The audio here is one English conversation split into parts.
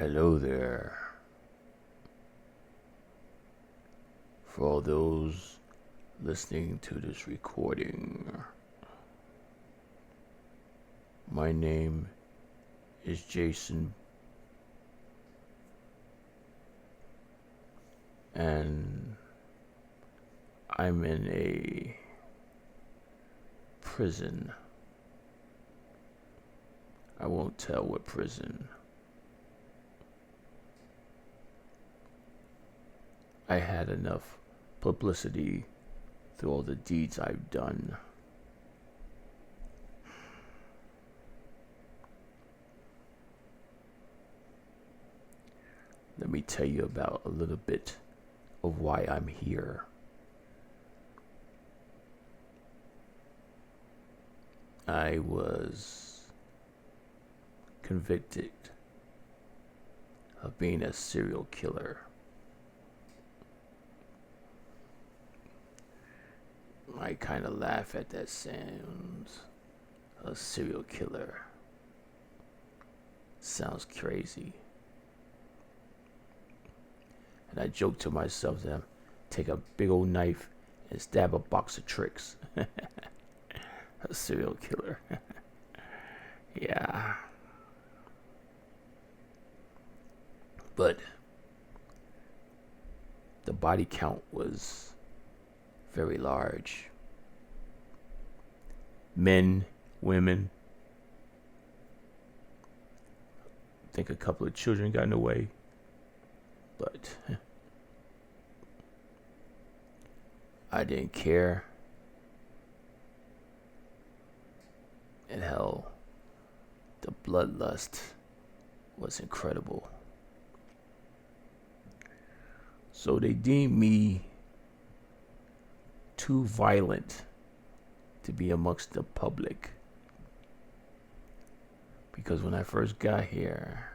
Hello there. For all those listening to this recording, my name is Jason, and I'm in a prison. I won't tell what prison. I had enough publicity through all the deeds I've done. Let me tell you about a little bit of why I'm here. I was convicted of being a serial killer. I kind of laugh at that sound. A serial killer. Sounds crazy. And I joke to myself that I take a big old knife and stab a box of tricks. A serial killer. Yeah. But the body count was very large. Men, women. I think a couple of children got in the way. But I didn't care. And hell, the bloodlust was incredible. So they deemed me too violent to be amongst the public. Because when I first got here,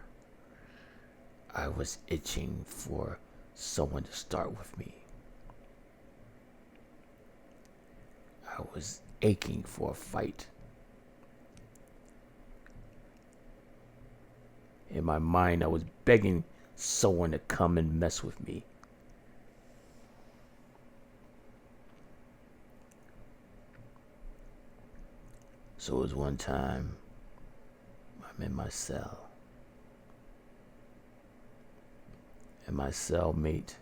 I was itching for someone to start with me. I was aching for a fight. In my mind, I was begging someone to come and mess with me. So it was one time, I'm in my cell. And my cellmate,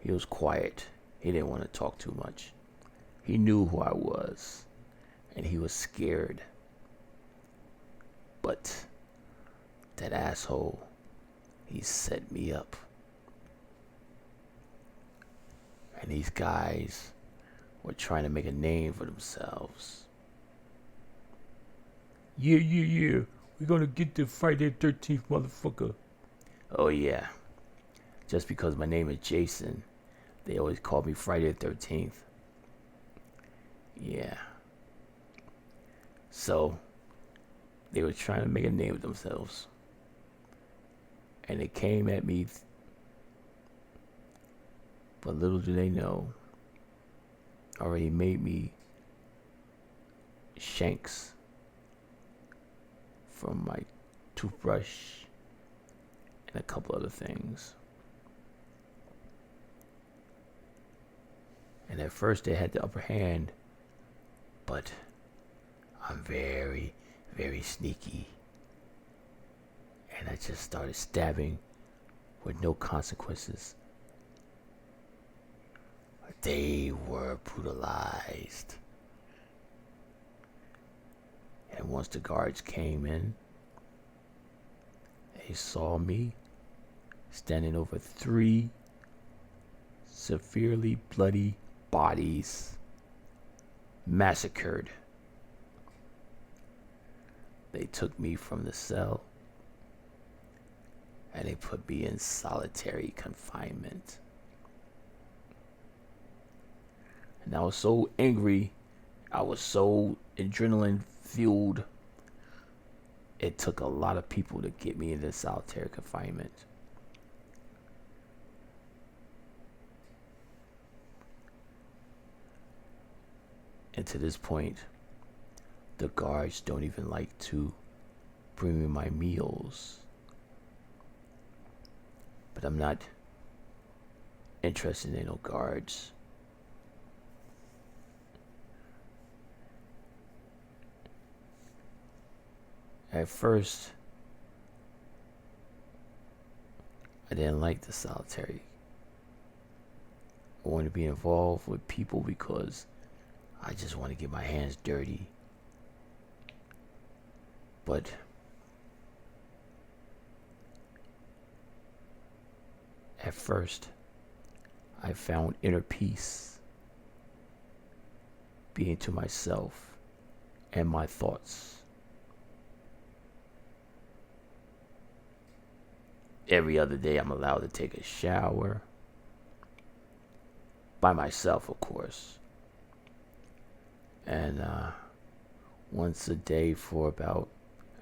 he was quiet. He didn't want to talk too much. He knew who I was, and he was scared. But that asshole, he set me up. And these guys were trying to make a name for themselves. Yeah. We're gonna get the Friday 13th motherfucker. Oh yeah. Just because my name is Jason, they always call me Friday the 13th. Yeah. So, they were trying to make a name of themselves. And they came at me. But little do they know, already made me shanks from my toothbrush and a couple other things. And at first they had the upper hand, but I'm very, very sneaky. And I just started stabbing with no consequences. They were brutalized. And once the guards came in, they saw me standing over 3 severely bloody bodies, massacred. They took me from the cell and they put me in solitary confinement. And I was so angry, I was so adrenaline fueled. It took a lot of people to get me into solitary confinement. And to this point, the guards don't even like to bring me my meals. But I'm not interested in no guards. At first, I didn't like the solitary. I wanted to be involved with people because I just want to get my hands dirty. But at first, I found inner peace being to myself and my thoughts. Every other day, I'm allowed to take a shower. By myself, of course. And once a day for about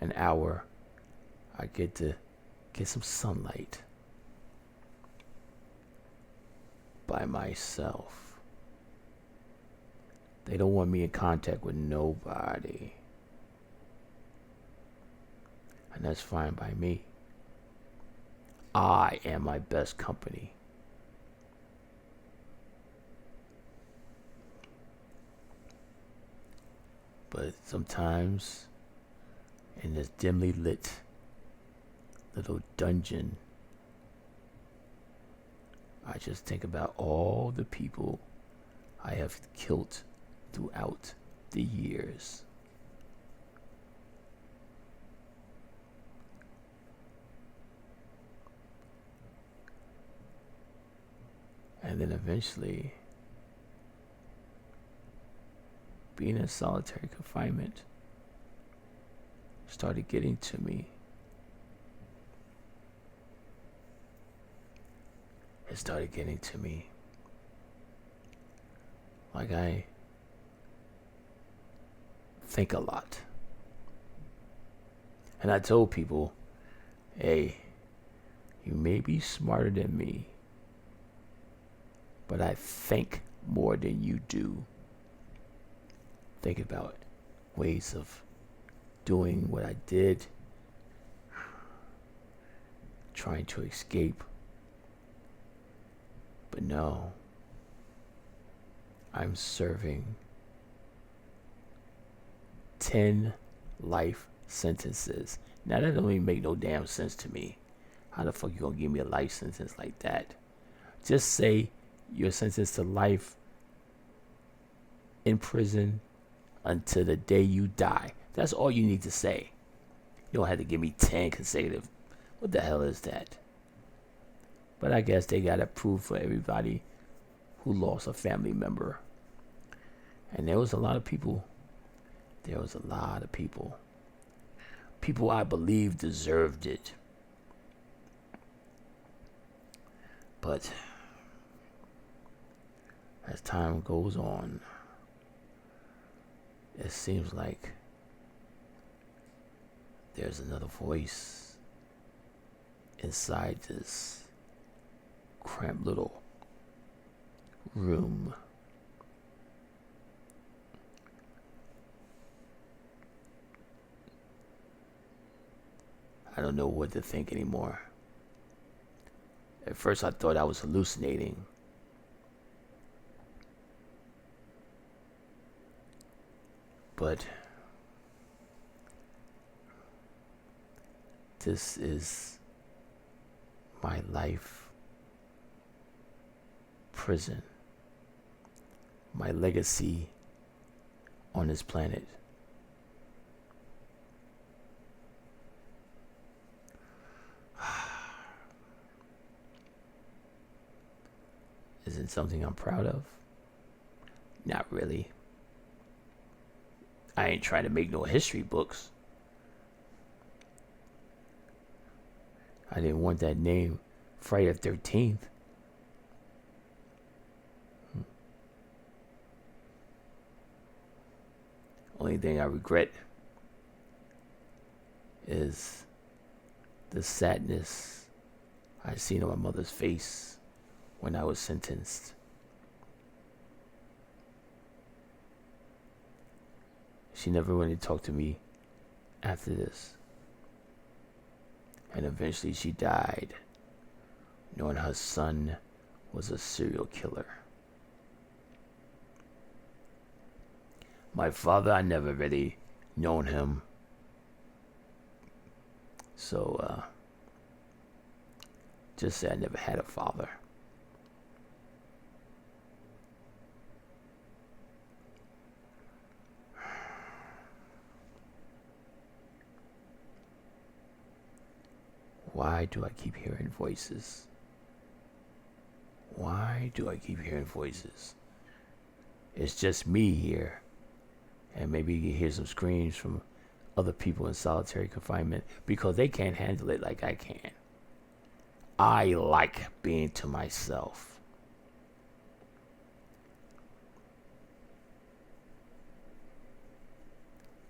an hour, I get to get some sunlight. By myself. They don't want me in contact with nobody. And that's fine by me. I am my best company. But sometimes in this dimly lit little dungeon, I just think about all the people I have killed throughout the years. And then eventually, being in solitary confinement started getting to me. It started getting to me. Like I think a lot. And I told people, hey, you may be smarter than me, but I think more than you do. Think about ways of doing what I did, trying to escape. But no, I'm serving 10 life sentences. Now that don't even make no damn sense to me. How the fuck you gonna give me a life sentence like that? Just say you're sentenced to life in prison until the day you die. That's all you need to say. You don't have to give me 10 consecutive. What the hell is that? But I guess they got to prove for everybody who lost a family member. And there was a lot of people. There was a lot of people. People I believe deserved it. But as time goes on, it seems like there's another voice inside this cramped little room. I don't know what to think anymore. At first I thought I was hallucinating. But this is my life prison, my legacy on this planet. Is it something I'm proud of? Not really. I ain't trying to make no history books. I didn't want that name, Friday the 13th. Only thing I regret is the sadness I seen on my mother's face when I was sentenced. She never really talked to me after this. And eventually she died knowing her son was a serial killer. My father, I never really known him. So, just say I never had a father. Why do I keep hearing voices? Why do I keep hearing voices? It's just me here. And maybe you can hear some screams from other people in solitary confinement because they can't handle it like I can. I like being to myself.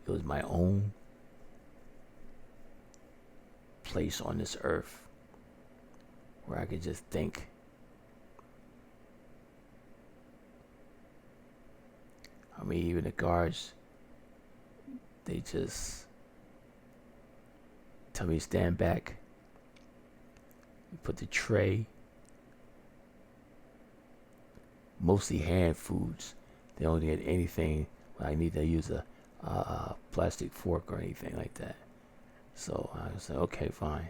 It was my own place on this earth where I could just think. I mean, even the guards, they just tell me to stand back. You put the tray, mostly hand foods. They don't get anything. I need to use a plastic fork or anything like that. So I was like, okay, fine.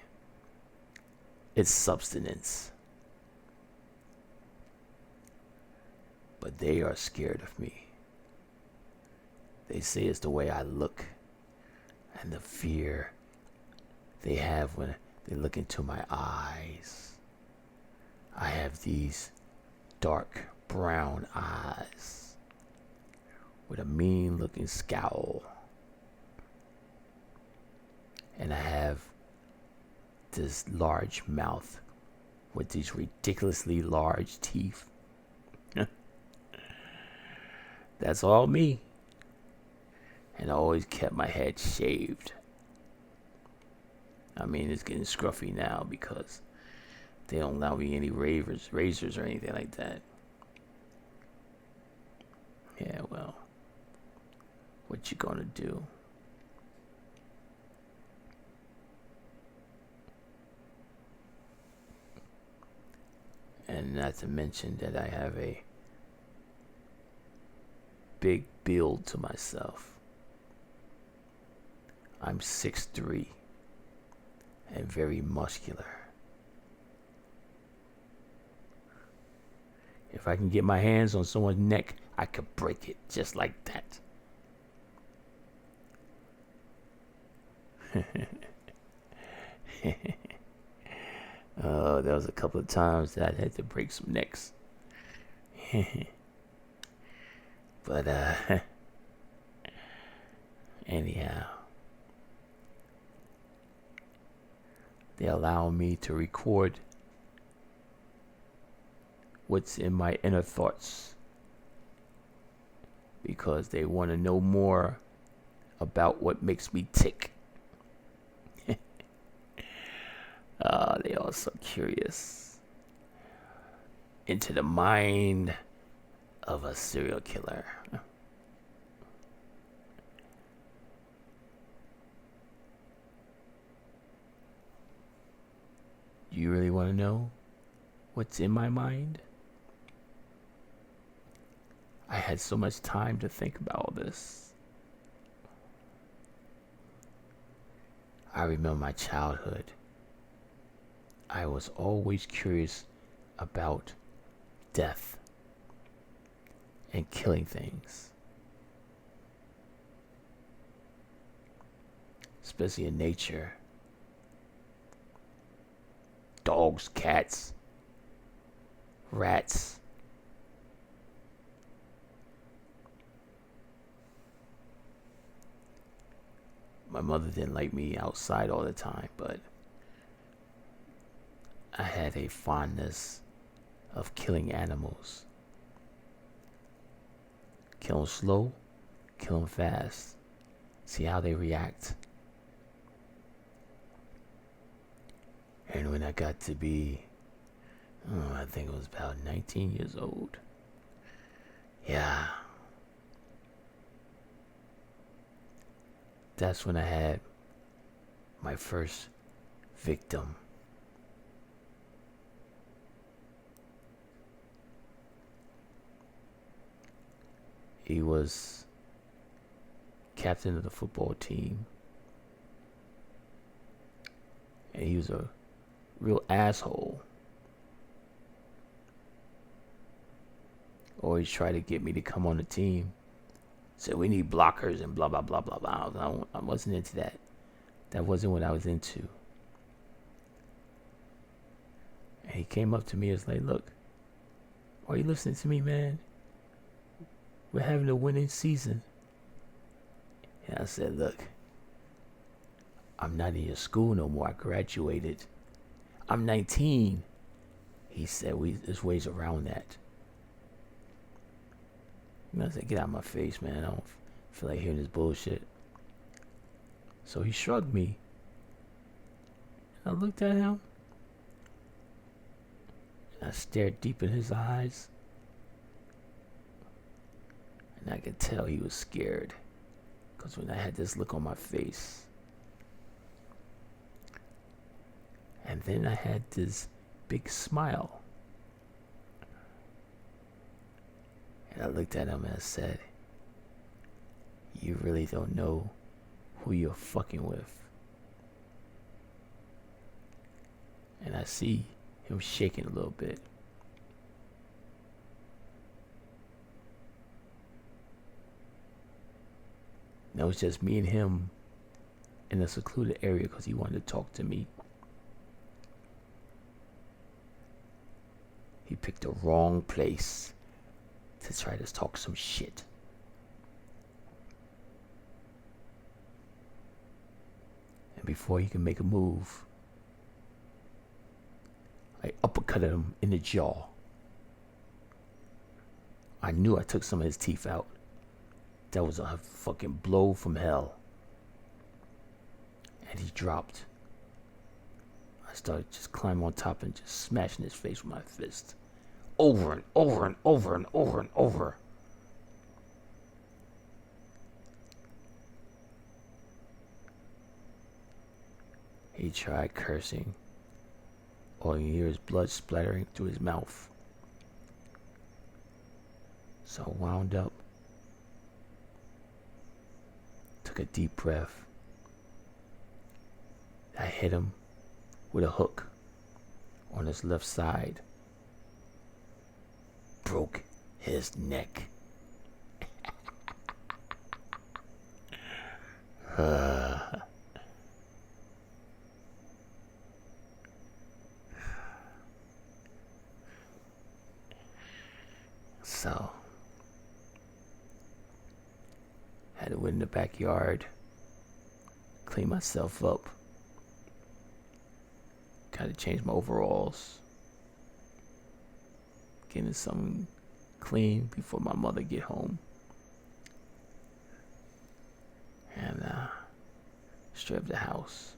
It's substance. But they are scared of me. They say it's the way I look and the fear they have when they look into my eyes. I have these dark brown eyes with a mean looking scowl. And I have this large mouth with these ridiculously large teeth. That's all me. And I always kept my head shaved. I mean, it's getting scruffy now because they don't allow me any razors or anything like that. Yeah, well, what you gonna do? And not to mention that I have a big build to myself. I'm 6'3" and very muscular. If I can get my hands on someone's neck, I could break it just like that. There was a couple of times that I had to break some necks. But anyhow, they allow me to record what's in my inner thoughts because they want to know more about what makes me tick. They are so curious into the mind of a serial killer. Do you really want to know what's in my mind? I had so much time to think about all this. I remember my childhood. I was always curious about death and killing things, especially in nature. Dogs, cats, rats. My mother didn't like me outside all the time, but I had a fondness of killing animals. Kill them slow, kill them fast. See how they react. And when I got to be, I think it was about 19 years old. Yeah. That's when I had my first victim. He was captain of the football team. And he was a real asshole. Always tried to get me to come on the team. Said we need blockers and blah, blah, blah, blah, blah. I wasn't into that. That wasn't what I was into. And he came up to me and was like, look, why are you listening to me, man? We're having a winning season. And I said, look, I'm not in your school no more. I graduated. I'm 19. He said, there's ways around that. And I said, get out of my face, man. I don't feel like hearing this bullshit. So he shrugged me. I looked at him. And I stared deep in his eyes. And I could tell he was scared. Because when I had this look on my face. And then I had this big smile. And I looked at him and I said, you really don't know who you're fucking with. And I see him shaking a little bit. And it was just me and him in a secluded area because he wanted to talk to me. He picked the wrong place to try to talk some shit. And before he could make a move, I uppercutted him in the jaw. I knew I took some of his teeth out. That was a fucking blow from hell. And he dropped. I started just climbing on top and just smashing his face with my fist. Over and over and over and over and over. He tried cursing. All you hear is blood splattering through his mouth. So I wound up. Took a deep breath. I hit him with a hook on his left side. Broke his neck. So, had to wait in the backyard, clean myself up, gotta change my overalls, getting something clean before my mother get home, and straight up the house.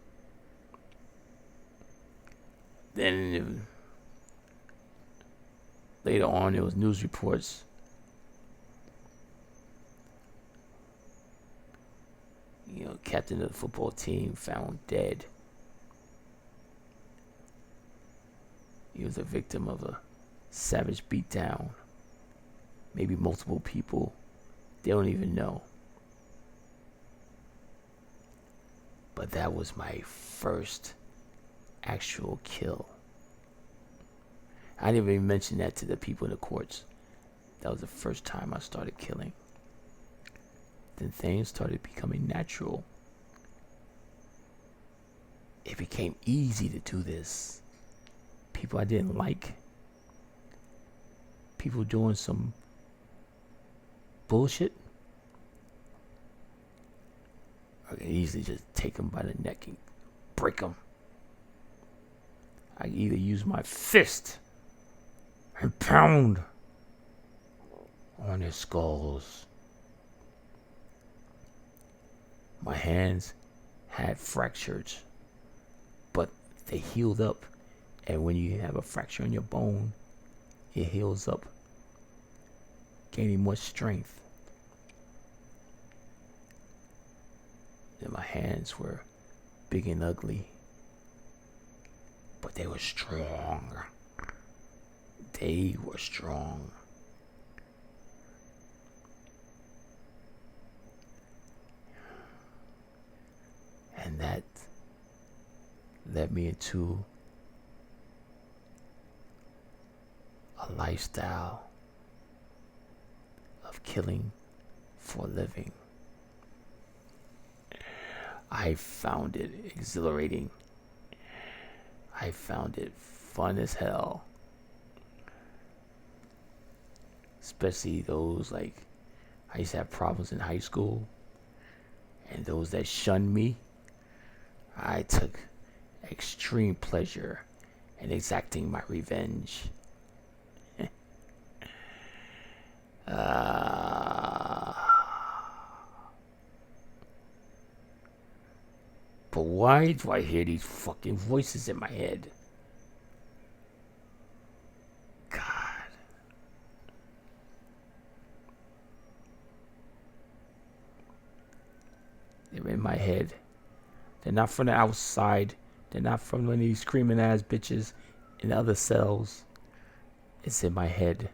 Then later on, there was news reports. You know, captain of the football team found dead. He was a victim of a savage beatdown. Maybe multiple people. They don't even know. But that was my first actual kill. I didn't even mention that to the people in the courts. That was the first time I started killing. Then things started becoming natural. It became easy to do this. People I didn't like. People doing some bullshit. I could easily just take them by the neck and break them. I could either use my fist and pound on their skulls. My hands had fractures, but they healed up. And when you have a fracture in your bone, it heals up, gaining more strength. And my hands were big and ugly, but they were strong. They were strong. And that led me into a lifestyle of killing for a living. I found it exhilarating. I found it fun as hell. Especially those, like, I used to have problems in high school, and those that shunned me, I took extreme pleasure in exacting my revenge. But why do I hear these fucking voices in my head? God. They're in my head. They're not from the outside. They're not from one of these screaming ass bitches in other cells. It's in my head.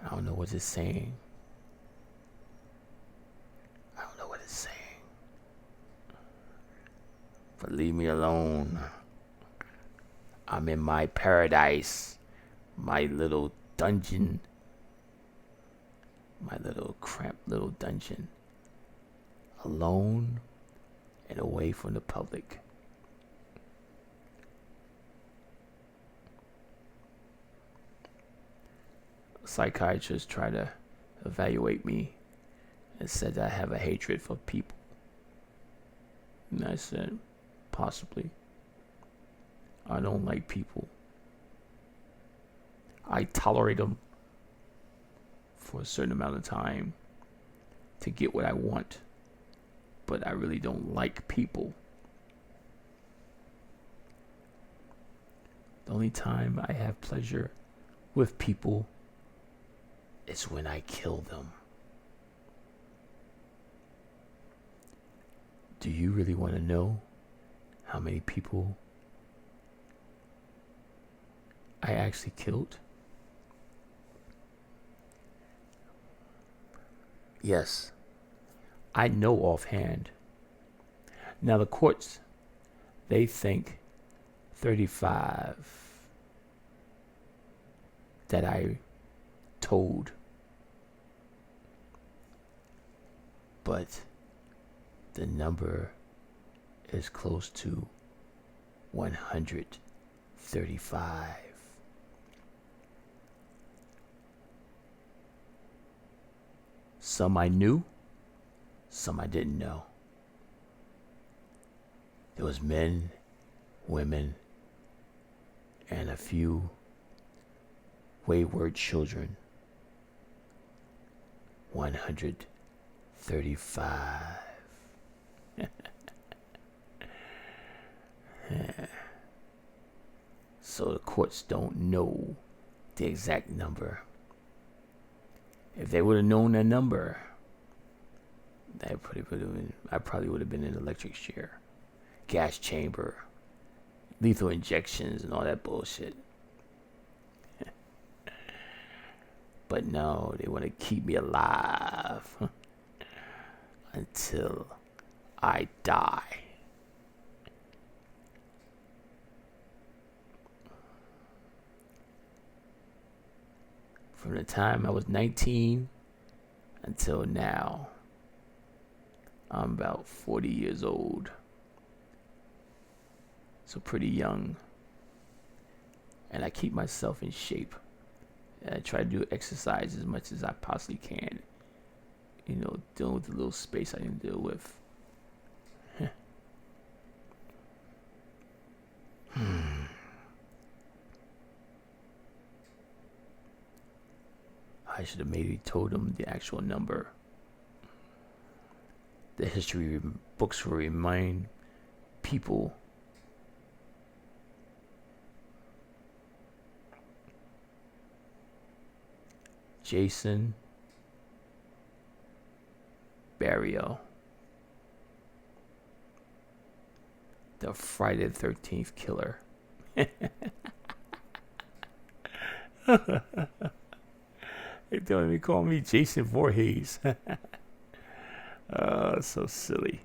I don't know what it's saying. I don't know what it's saying. But leave me alone. I'm in my paradise. My little dungeon. My little cramped little dungeon. Alone and away from the public. Psychiatrists try to evaluate me and said that I have a hatred for people. And I said, possibly. I don't like people. I tolerate them for a certain amount of time to get what I want, but I really don't like people. The only time I have pleasure with people is when I kill them. Do you really want to know how many people I actually killed? Yes, I know offhand. Now the courts, they think 35 that I told. But the number is close to 135. Some I knew, some I didn't know. There was men, women, and a few wayward children. 135. So the courts don't know the exact number. If they would have known that number, I probably would have been in an electric chair, gas chamber, lethal injections, and all that bullshit. But no, they want to keep me alive until I die. From the time I was 19 until now, I'm about 40 years old. So pretty young. And I keep myself in shape. And I try to do exercise as much as I possibly can. You know, dealing with the little space I can deal with. I should have maybe told them the actual number. The history books will remind people Jason Barrio, the Friday the 13th killer. They don't even call me Jason Voorhees. Oh, so silly.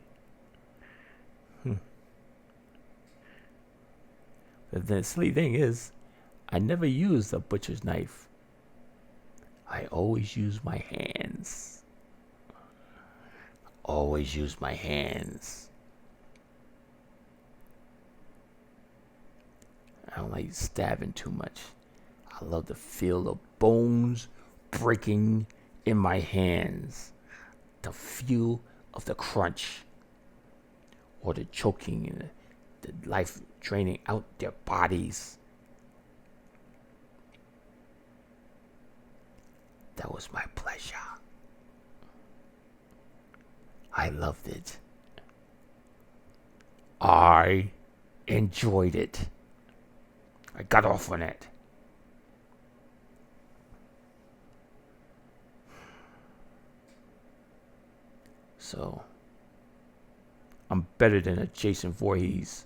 But the silly thing is, I never used a butcher's knife. I always use my hands. Always use my hands. I don't like stabbing too much. I love to feel the bones breaking in my hands. The feel of the crunch. Or the choking and the life draining out their bodies. That was my pleasure. I loved it. I enjoyed it. I got off on it. So, I'm better than a Jason Voorhees.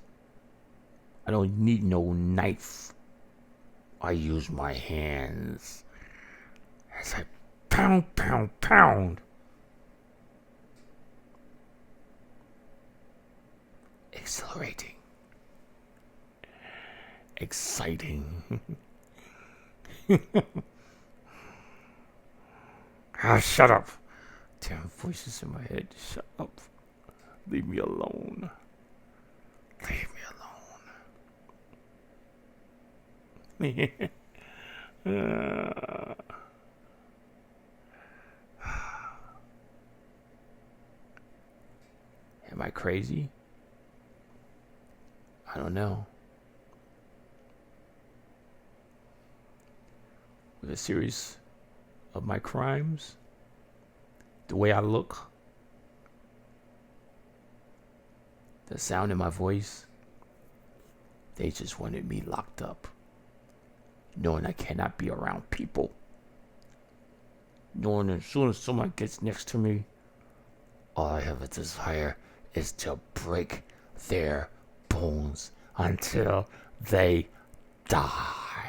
I don't need no knife. I use my hands. As I pound, pound, pound. Exhilarating. Exciting. Shut up. Damn voices in my head. Shut up. Leave me alone. Leave me alone. Am I crazy? I don't know. With a series of my crimes, the way I look, the sound in my voice, they just wanted me locked up, knowing I cannot be around people, knowing as soon as someone gets next to me, all I have a desire is to break their bones until they die.